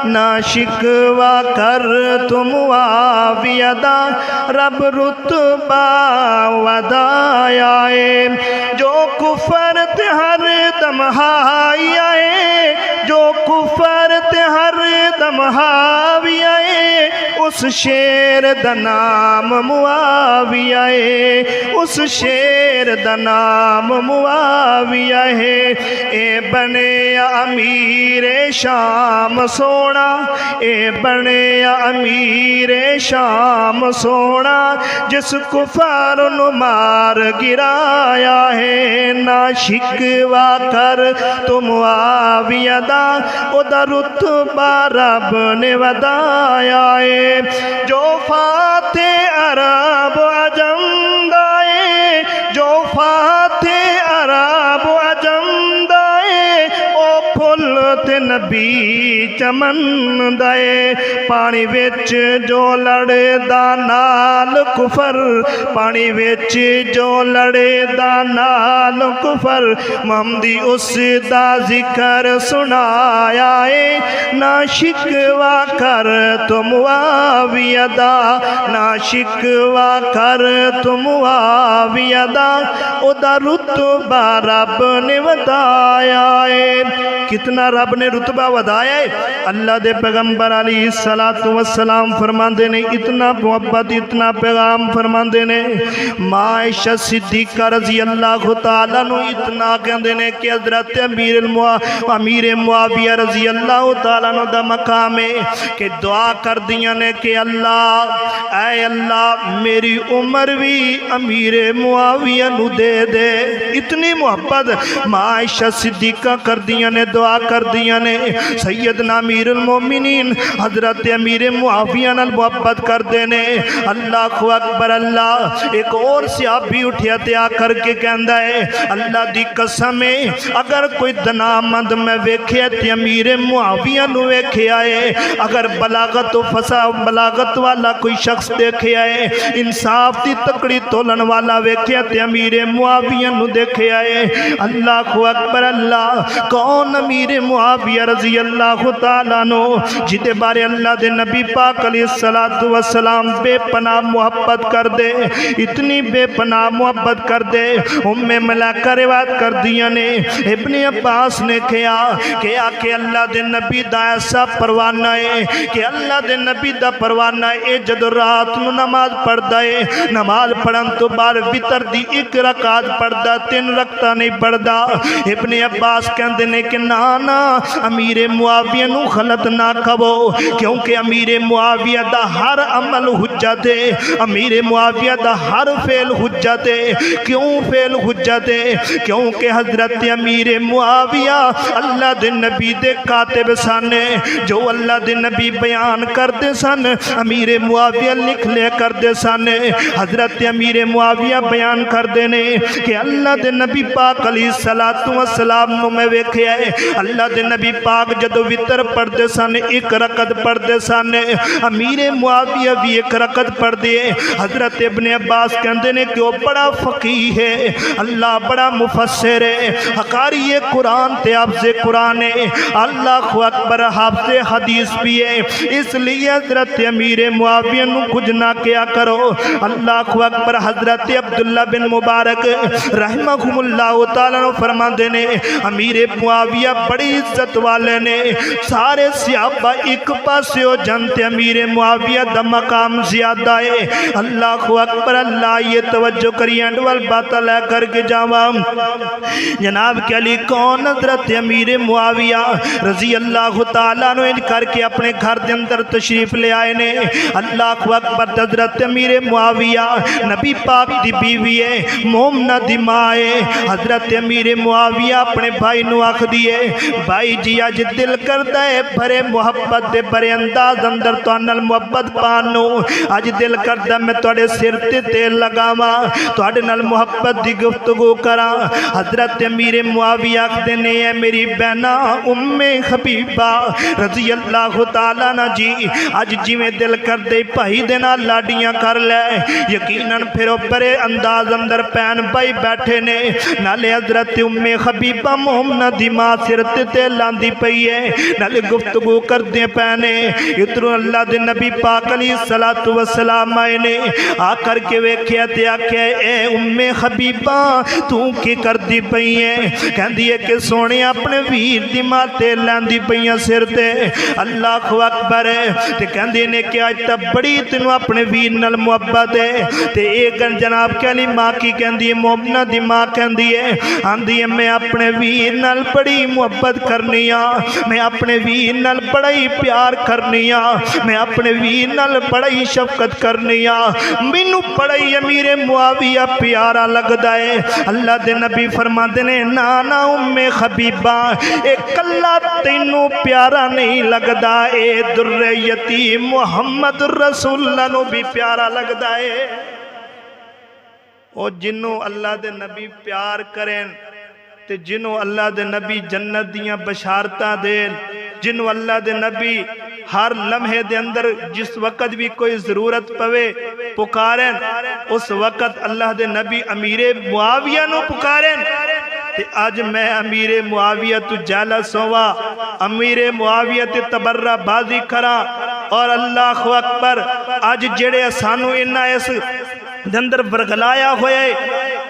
[SPEAKER 1] نا شکوہ کر تم معاویہ دا رب رتبہ ودایا ہے جو کفر تے ہر دم ہائی آئے جو کفر تے ہر دم ہاوی آئے اس شیر دا نام معاویہ ہے اس شیر دا نام معاویہ ہے اے بنے امیر شام سونا اے بنے امیر شام سونا جس کفار نو مار گرایا ہے نا شکوا کر تو معاویہ دا او دا رتبہ رب نے ودایا ہے جو فاتح عرب و عجم دائے جو فاتح عرب و عجم دائے او پھل تے نبی چمن دائے پانی وچ جو لڑے دا نال کفر پانی وچ جو لڑے دا نال کفر محمدی اس دا ذکر سنایا ہے نہ شکوا کر تو معاویہ دا نہ شکوا کر تو معاویہ دا او دا رتبہ رب نے ودایا ہے کتنا رب نے رتبہ ودایا ہے اللہ دے پیغمبر علیہ السلام فرماندے نے اتنا محبت اتنا پیغام فرماندے نے ماں عائشہ صدیقہ رضی اللہ تعالیٰ نو اتنا کہندے نے کہ حضرت امیر معاویہ رضی اللہ تعالیٰ نو دا مقام ہے کہ دعا کر دیاں نے کہ اللہ اے اللہ میری عمر بھی امیر معاویہ نو دے دے اتنی محبت ماں عائشہ صدیقہ کر دیاں نے دعا کر دیاں نے سیدنا امیر المومنین حضرت امیر معاویہ نال محبت کر دینے اللہ اکبر اللہ ایک اور صحابی اٹھیا تے آ کر کے کہندا ہے اللہ دی قسم ہے اگر کوئی دنامند میں ویکھیا تے امیر معاویہ نو ویکھیا ہے اگر بلاغت و بلاغت والا کوئی شخص دیکھیا ہے انصاف دی تکڑی تولن والا ویکھیا تے امیر معاویہ نو دیکھیا ہے اللہ اکبر اللہ کون امیر معاویہ رضی اللہ تعالیٰ نو جتے بارے اللہ دے نبی پاک علیہ السلام بے پناہ محبت کر دے اتنی بے پناہ محبت کر دے ملائکہ روایت کر دیا نے ابن عباس نے کہا کہ اللہ دے نبی دا ایسا پروانہ ہے کہ اللہ دے نبی دا پروانہ ہے جد رات نو نماز پڑھ دائے نماز پڑھن تو بار وطر دی ایک رکعت پڑھ دا 3 رکعتاں نہیں پڑھ دا ابن عباس کہندے نے کہ نانا امیر معاویہ نو غلط نہ کہو کیونکہ امیر معاویہ دا ہر عمل حجت ہے امیر معاویہ دا ہر فعل حجت ہے کیوں فعل حجت ہے کیونکہ حضرت امیر معاویہ اللہ دے نبی دے کاتب سن جو اللہ دے نبی بیان کرتے سن امیر معاویہ لکھ لے کرتے سن حضرت امیر معاویہ بیان کر دینے کہ اللہ دے نبی پاک علیہ السلام نو میں ویکھیا ہے اللہ دے نبی پاک جدو وطر پڑھ دے سن 1 رکعت پڑھ دے سن امیر معاویہ بھی 1 رکعت پڑھ دے حضرت ابن عباس کہندے نے کہ وہ بڑا فقیہ ہے اللہ بڑا مفسر ہے حقاری قرآن تے حافظ قرآن ہے اللہ اکبر حافظ حدیث بھی ہے اس لیے حضرت امیر معاویہ نو کچھ نہ کیا کرو اللہ اکبر حضرت عبداللہ بن مبارک رحمہم اللہ تعالیٰ فرما دینے امیر معاویہ بڑی عزت والے نے سارے صحابہ ایک پاسے ہو جانتے امیر معاویہ دا مقام زیادہ ہے اللہ اکبر اللہ یہ توجہ کری انڈوال بات لے کر کے جاوام جناب کے علی کون حضرت امیر معاویہ رضی اللہ تعالیٰ نے کر کے اپنے گھر دے اندر تشریف لے آئے نے اللہ اکبر حضرت امیر معاویہ نبی پاک دی بیوی ہے مومنہ دی ماں ہے حضرت امیر معاویہ اپنے بھائی نو آکھ دیئے بھائی جی آج دل کردہ ہے بھرے محبت دے بھرے انداز اندر تو انل محبت پانو آج دل کردہ میں توڑے سر تے تیل لگاما توڑے نل محبت دی گفتگو کرا حضرت امیر معاویہ آکھ دینے ہے میری بہنہ ام حبیبہ رضی اللہ تعالیٰ نا جی آج جی میں دل کردے پہی دینا لاڈیاں کر لے یقیناً پھرو پرے انداز اندر پین بائی بیٹھے نے نالے حضرت ام حبیبہ مومنہ دی ماں سرت تے لاندی پئی ہے نالے گفتگو کر دیں پینے اترو اللہ دے نبی پاک علیہ السلام آئے نے آ کر کے ویکھیا تے آکھے اے ام حبیبہ تو کی کر دی پئی ہے کہن دیئے کہ سونے اپنے ویر دی ماں تے لاندی پئی ہیں سر تے اللہ اکبر ہے تے کہن دیئے نے کہ آج تب بڑی تنو اپنے ویر نل محبت ہے تے ایک جناب کے علی ماں کی کہن دیئے مومنہ دی ماں کہن دیئے ہم دیئے میں اپنے ویر نل بڑی محبت کرنی ہاں میں اپنے ویر نال بڑا ہی پیار کرنی ہاں، میں اپنے ویر نال بڑا ہی شفقت کرنی ہاں، مینوں بڑا ہی امیر معاویہ پیارا لگدا ہے۔ اللہ دے نبی فرماندے نے نا نا ام حبیبہ اے کلا تینوں پیارا نہیں لگدا، اے در یتیم محمد رسول اللہ نو بھی پیارا لگدا ہے۔ او جنوں اللہ دے نبی پیار کریں تے جنوں اللہ دے نبی جنت دیاں بشارتاں دین، جنوں اللہ دے نبی ہر لمحے دے اندر جس وقت بھی کوئی ضرورت پوے پکاریں، اس وقت اللہ دے نبی امیر معاویہ نو پکاریں تے آج میں امیر معاویہ تو جالس ہوا، امیر معاویہ تے تبرہ بازی کرا، اور اللہ اکبر آج جڑے سانو انہا اس دندر برگلایا ہوئے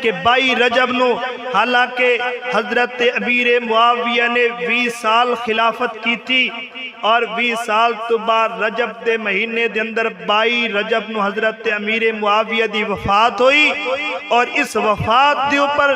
[SPEAKER 1] کہ 22 رجب نو، حالانکہ حضرت امیر معاویہ نے 20 سال خلافت کی تھی، اور 20 سال تو بعد رجب دے مہینے دے اندر 22 رجب نو حضرت امیر معاویہ دی وفات ہوئی، اور اس وفات دے اوپر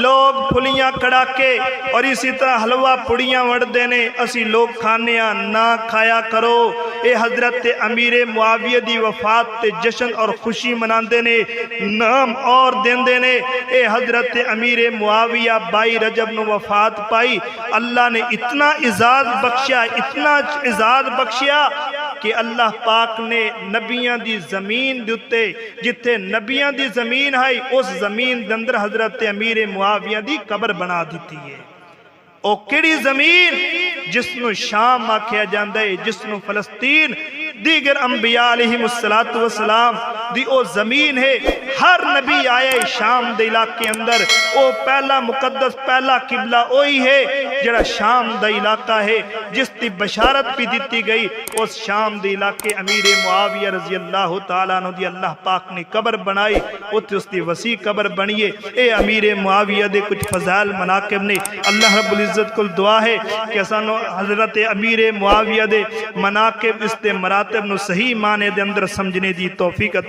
[SPEAKER 1] لوگ پھلیاں کڑا کے اور اسی طرح حلوہ پڑیاں وڑ دینے، اسی لوگ کھانیاں نہ کھایا کرو، اے حضرت امیر معاویہ دی وفات تے جشن اور خوشی مناندے نے، نام اور دیندے نے۔ اے حضرت امیر معاویہ 22 رجب نو وفات پائی، اللہ نے اتنا اعزاز بخشیا، اتنا اعزاز بخشیا کہ اللہ پاک نے نبیاں دی زمین دیتے، جتے نبیاں دی زمین ہے اس زمین دندر حضرت امیر معاویہ دی قبر بنا دیتی ہے۔ او کیڑی زمین جس نو شام آکھیا جاندہ ہے، جس نو فلسطین دیگر انبیاء علیہ السلام دی او زمین ہے۔ ہر نبی آئے شام دے علاقے اندر، او پہلا مقدس پہلا قبلہ وہی ہے جڑا شام دا علاقہ ہے، جس دی بشارت بھی دیتی گئی اس شام دے علاقے امیر معاویہ رضی اللہ تعالیٰ عنہ دی اللہ پاک نے قبر بنائی، اس دی وسیع قبر بنیے۔ اے امیر معاویہ دے کچھ فضائل مناقب نے، اللہ رب العزت کو دعا ہے کہ سانو حضرت امیر معاویہ دے مناقب اس دے مراتب نو صحیح معنی دے اندر سمجھنے دی توفیق عطا